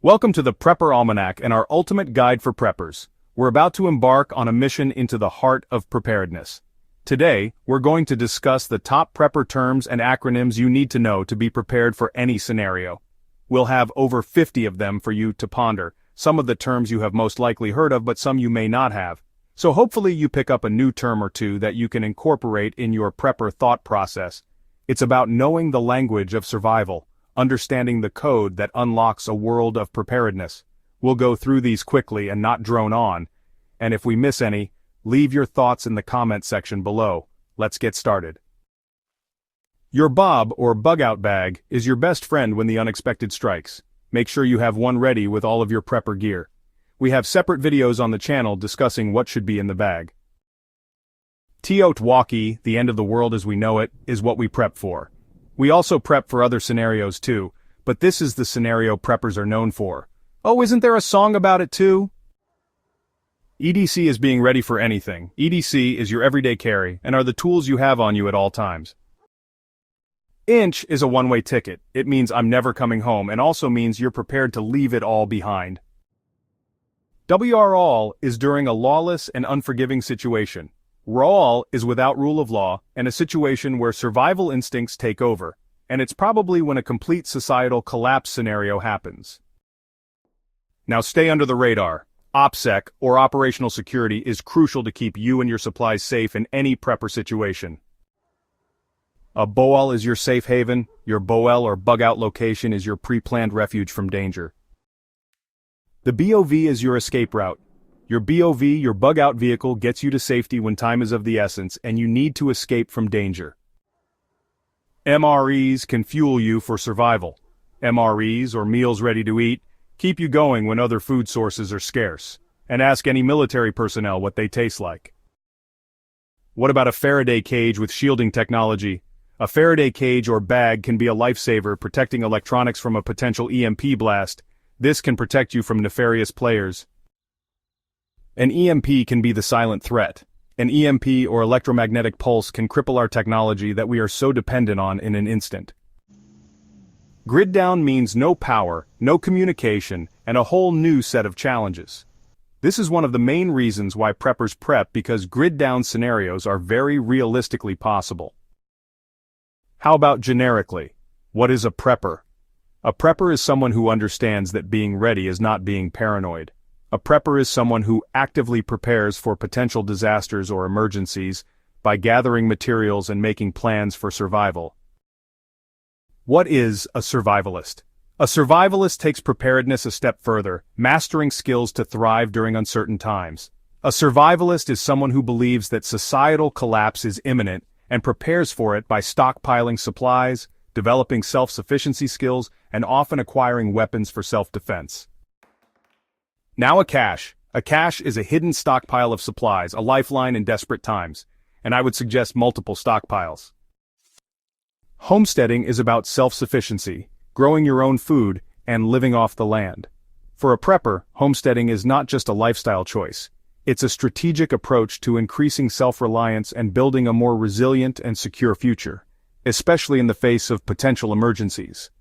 Welcome to the Prepper Almanac and our ultimate guide for preppers. We're about to embark on a mission into the heart of preparedness. Today, we're going to discuss the top prepper terms and acronyms you need to know to be prepared for any scenario. We'll have over 50 of them for you to ponder, some of the terms you have most likely heard of but some you may not have. So hopefully you pick up a new term or two that you can incorporate in your prepper thought process. It's about knowing the language of survival, understanding the code that unlocks a world of preparedness. We'll go through these quickly and not drone on, and if we miss any, leave your thoughts in the comment section below. Let's get started. Your BOB or bug-out bag is your best friend when the unexpected strikes. Make sure you have one ready with all of your prepper gear. We have separate videos on the channel discussing what should be in the bag. TEOTWAWKI, the end of the world as we know it, is what we prep for. We also prep for other scenarios too, but this is the scenario preppers are known for. Oh, isn't there a song about it too? EDC is being ready for anything. EDC is your everyday carry and are the tools you have on you at all times. INCH is a one-way ticket. It means I'm never coming home and also means you're prepared to leave it all behind. WROL is during a lawless and unforgiving situation. WROL is without rule of law and a situation where survival instincts take over, and it's probably when a complete societal collapse scenario happens. Now stay under the radar. OPSEC, or operational security, is crucial to keep you and your supplies safe in any prepper situation. A BOL is your safe haven, your BOL or bug-out location is your pre-planned refuge from danger. The BOV is your escape route. Your BOV, your bug-out vehicle, gets you to safety when time is of the essence and you need to escape from danger. MREs can fuel you for survival. MREs, or meals ready to eat, keep you going when other food sources are scarce. And ask any military personnel what they taste like. What about a Faraday cage with shielding technology? A Faraday cage or bag can be a lifesaver, protecting electronics from a potential EMP blast. This can protect you from nefarious players. An EMP can be the silent threat. An EMP or electromagnetic pulse can cripple our technology that we are so dependent on in an instant. Grid down means no power, no communication, and a whole new set of challenges. This is one of the main reasons why preppers prep, because grid down scenarios are very realistically possible. How about generically? What is a prepper? A prepper is someone who understands that being ready is not being paranoid. A prepper is someone who actively prepares for potential disasters or emergencies by gathering materials and making plans for survival. What is a survivalist? A survivalist takes preparedness a step further, mastering skills to thrive during uncertain times. A survivalist is someone who believes that societal collapse is imminent and prepares for it by stockpiling supplies, developing self-sufficiency skills, and often acquiring weapons for self-defense. Now a cache. A cache is a hidden stockpile of supplies, a lifeline in desperate times, and I would suggest multiple stockpiles. Homesteading is about self-sufficiency, growing your own food, and living off the land. For a prepper, homesteading is not just a lifestyle choice. It's a strategic approach to increasing self-reliance and building a more resilient and secure future, especially in the face of potential emergencies.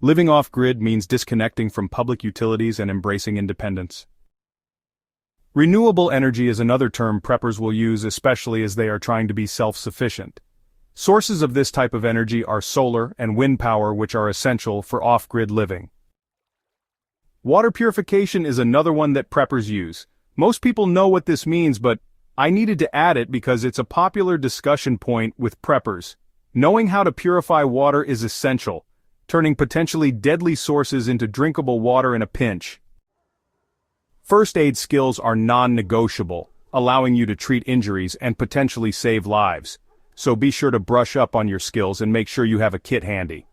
Living off-grid means disconnecting from public utilities and embracing independence. Renewable energy is another term preppers will use, especially as they are trying to be self-sufficient. Sources of this type of energy are solar and wind power, which are essential for off-grid living. Water purification is another one that preppers use. Most people know what this means, but I needed to add it because it's a popular discussion point with preppers. Knowing how to purify water is essential, turning potentially deadly sources into drinkable water in a pinch. First aid skills are non-negotiable, allowing you to treat injuries and potentially save lives. So be sure to brush up on your skills and make sure you have a kit handy.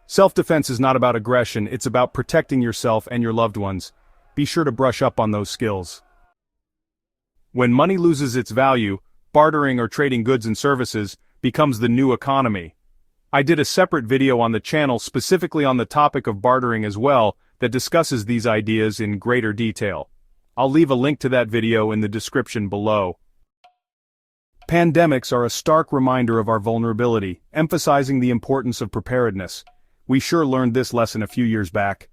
Self-defense is not about aggression, it's about protecting yourself and your loved ones. Be sure to brush up on those skills. When money loses its value, bartering or trading goods and services becomes the new economy. I did a separate video on the channel specifically on the topic of bartering as well that discusses these ideas in greater detail. I'll leave a link to that video in the description below. Pandemics are a stark reminder of our vulnerability, emphasizing the importance of preparedness. We sure learned this lesson a few years back.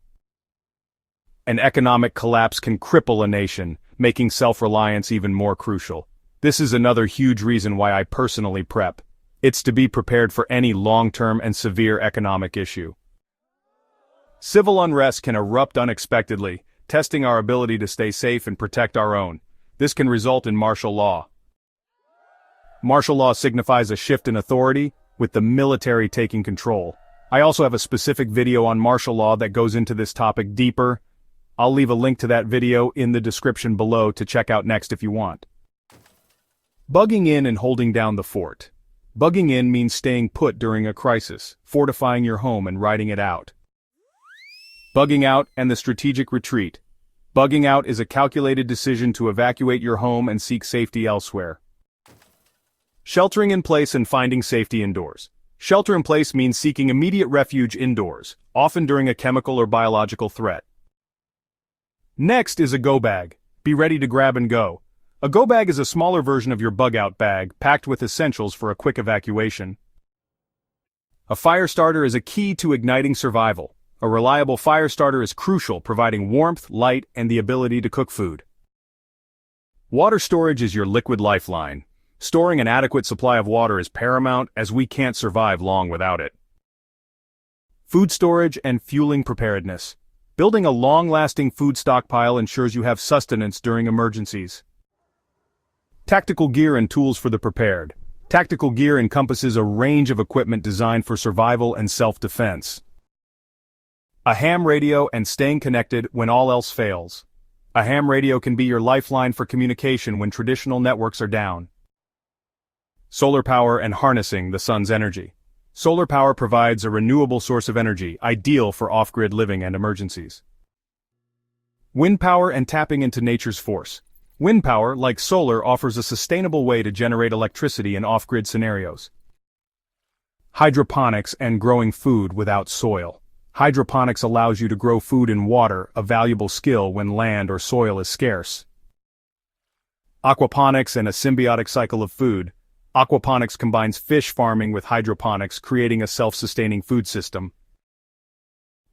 An economic collapse can cripple a nation, making self-reliance even more crucial. This is another huge reason why I personally prep. It's to be prepared for any long-term and severe economic issue. Civil unrest can erupt unexpectedly, testing our ability to stay safe and protect our own. This can result in martial law. Martial law signifies a shift in authority, with the military taking control. I also have a specific video on martial law that goes into this topic deeper. I'll leave a link to that video in the description below to check out next if you want. Bugging in and holding down the fort. Bugging in means staying put during a crisis, fortifying your home and riding it out. Bugging out and the strategic retreat. Bugging out is a calculated decision to evacuate your home and seek safety elsewhere. Sheltering in place and finding safety indoors. Shelter in place means seeking immediate refuge indoors, often during a chemical or biological threat. Next is a go bag. Be ready to grab and go. A go bag is a smaller version of your bug-out bag, packed with essentials for a quick evacuation. A fire starter is a key to igniting survival. A reliable fire starter is crucial, providing warmth, light, and the ability to cook food. Water storage is your liquid lifeline. Storing an adequate supply of water is paramount, as we can't survive long without it. Food storage and fueling preparedness. Building a long-lasting food stockpile ensures you have sustenance during emergencies. Tactical gear and tools for the prepared. Tactical gear encompasses a range of equipment designed for survival and self-defense. A ham radio and staying connected when all else fails. A ham radio can be your lifeline for communication when traditional networks are down. Solar power and harnessing the sun's energy. Solar power provides a renewable source of energy, ideal for off-grid living and emergencies. Wind power and tapping into nature's force. Wind power, like solar, offers a sustainable way to generate electricity in off-grid scenarios. Hydroponics and growing food without soil. Hydroponics allows you to grow food in water, a valuable skill when land or soil is scarce. Aquaponics and a symbiotic cycle of food. Aquaponics combines fish farming with hydroponics, creating a self-sustaining food system.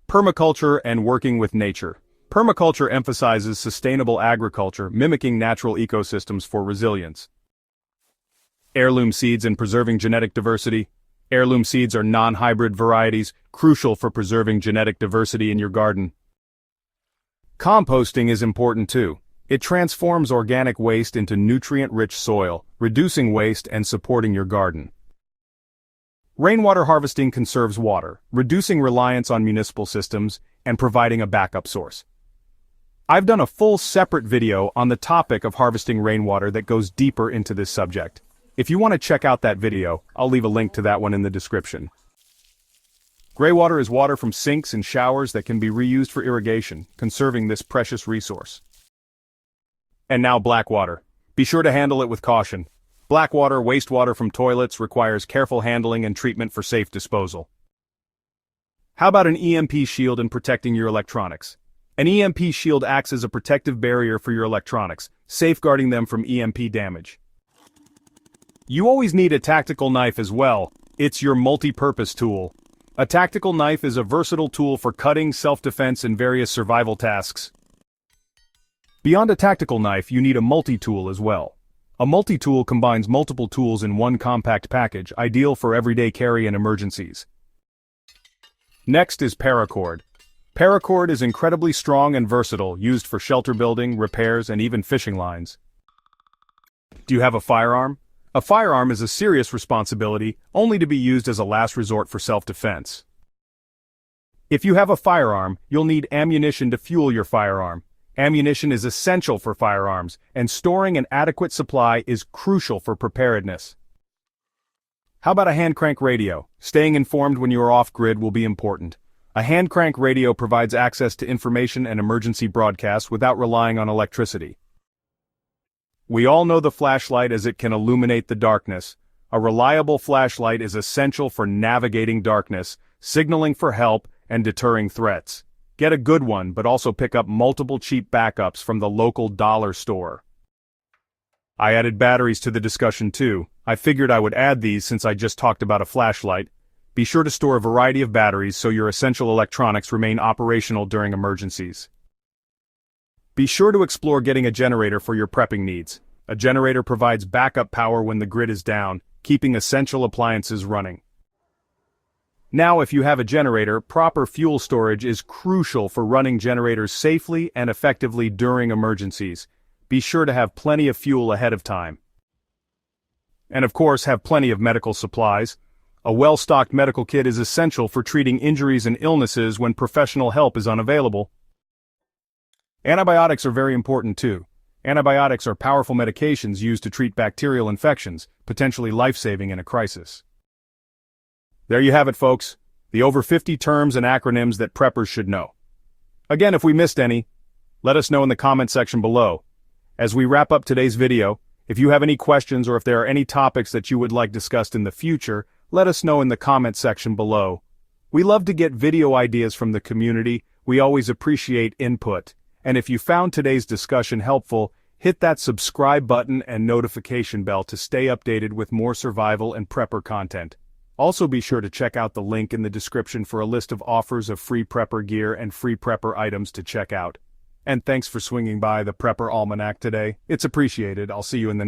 Permaculture and working with nature. Permaculture emphasizes sustainable agriculture, mimicking natural ecosystems for resilience. Heirloom seeds and preserving genetic diversity. Heirloom seeds are non-hybrid varieties, crucial for preserving genetic diversity in your garden. Composting is important too. It transforms organic waste into nutrient-rich soil, reducing waste and supporting your garden. Rainwater harvesting conserves water, reducing reliance on municipal systems, and providing a backup source. I've done a full separate video on the topic of harvesting rainwater that goes deeper into this subject. If you want to check out that video, I'll leave a link to that one in the description. Greywater is water from sinks and showers that can be reused for irrigation, conserving this precious resource. And now Blackwater. Be sure to handle it with caution. Blackwater, wastewater from toilets, requires careful handling and treatment for safe disposal. How about an EMP shield in protecting your electronics? An EMP shield acts as a protective barrier for your electronics, safeguarding them from EMP damage. You always need a tactical knife as well. It's your multi-purpose tool. A tactical knife is a versatile tool for cutting, self-defense, and various survival tasks. Beyond a tactical knife, you need a multi-tool as well. A multi-tool combines multiple tools in one compact package, ideal for everyday carry and emergencies. Next is Paracord. Paracord is incredibly strong and versatile, used for shelter building, repairs, and even fishing lines. Do you have a firearm? A firearm is a serious responsibility, only to be used as a last resort for self-defense. If you have a firearm, you'll need ammunition to fuel your firearm. Ammunition is essential for firearms, and storing an adequate supply is crucial for preparedness. How about a hand crank radio? Staying informed when you are off-grid will be important. A hand crank radio provides access to information and emergency broadcasts without relying on electricity. We all know the flashlight, as it can illuminate the darkness. A reliable flashlight is essential for navigating darkness, signaling for help, and deterring threats. Get a good one, but also pick up multiple cheap backups from the local dollar store. I added batteries to the discussion too. I figured I would add these since I just talked about a flashlight. Be sure to store a variety of batteries so your essential electronics remain operational during emergencies. Be sure to explore getting a generator for your prepping needs. A generator provides backup power when the grid is down, keeping essential appliances running. Now, if you have a generator, proper fuel storage is crucial for running generators safely and effectively during emergencies. Be sure to have plenty of fuel ahead of time. And of course, have plenty of medical supplies. A well-stocked medical kit is essential for treating injuries and illnesses when professional help is unavailable. Antibiotics are very important too. Antibiotics are powerful medications used to treat bacterial infections, potentially life-saving in a crisis. There you have it, folks. The over 50 terms and acronyms that preppers should know. Again, if we missed any, let us know in the comment section below. As we wrap up today's video, if you have any questions or if there are any topics that you would like discussed in the future, let us know in the comment section below. We love to get video ideas from the community. We always appreciate input. And if you found today's discussion helpful, hit that subscribe button and notification bell to stay updated with more survival and prepper content. Also be sure to check out the link in the description for a list of offers of free prepper gear and free prepper items to check out. And thanks for swinging by the Prepper Almanac today. It's appreciated. I'll see you in the